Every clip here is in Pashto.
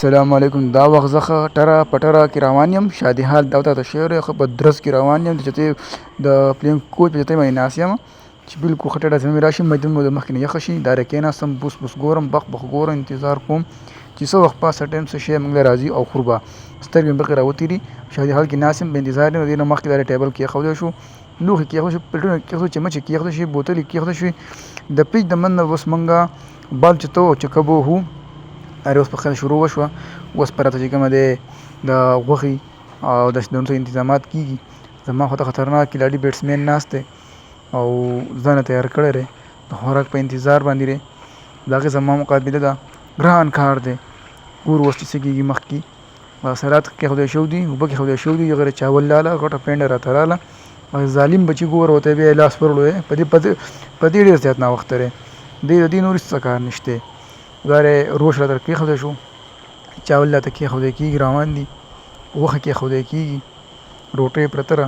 السلام علیکم. دا وخت زه ښه ټره پټره کې روان یم. شادي حال دا ورته شعر ښه په درز کې روان یم. د چتې د پلین کوچ په چتې باندې ناست یم چې بالکل ښه ټره زمې راشي مجلس مو د مخکې نه یخه شي. دایره کېناستم بوس بوس ګورم بخ بخ ګورم انتظار کوم چې څه وخت پاسه ټایم څه شی موږ له راځي او خور به سترګې مې بقې راوتېري. شادي حال کې ناست یم په انتظار یم. د دې نه مخکې دا ټیبل کېښودی شو، لوښي کېښودل شو، پلیټونه کېښودل، چمچې کېښودل شوې، بوتلې کېښودل شوې. د پیچ د منځ نه اوس موږ بال چې ته چې کب وهو ارې اوس پخلی شروع وشوه. اوس په راته چې کومه دی د غوښې او د نور څه انتظامات کېږي. زما خو ته خطرناک کلاډي بیټسمین ناست دی او ځان یې تیار کړی دی د خوراک په انتظار باندې دی. د هغې زما مقابله ده. ګران کار دی. ګورو اوس چې څه کېږي. مخکې سلاد کېښودی شوي دي، اوبه کېښودی شوي دي، غیر چاول راله، غټه پینډه راته راله. ظالم بچي ګوره ورته بیا یې لاس وروړو دی. په دې ډېر زیات ناوخته دی. د دې نور هېڅ کار نشته. دا روش راته کېښودی شو، چاول راته کېښودی کېږي، روان دي، غوښه کېښودی کېږي، روټۍ پرته ده.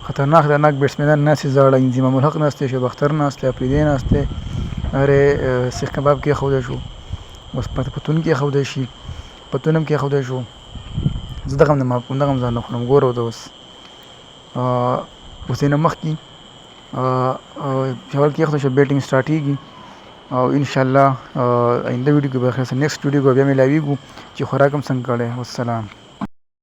خطرناک بیټسمینان ناست دي زاړه. انضمام الحق ناست دی، شعیب اختر ناست دی، افریدی ناست دی، سیخ کباب کېښودی شو، اوس پتون کېښودی شي، پتون هم کېښودی شو. زه دغه هم ځان نه خورم. ګوره ورته اوس یې نه مخکې چاول کېښودی شو، بیټینګ سټارټېږي او انشاءالله آینده ویډیو کې به نیکسټ ویډیو کې بیا میلاویږو چې خوراک هم څنګه کړی. والسلام.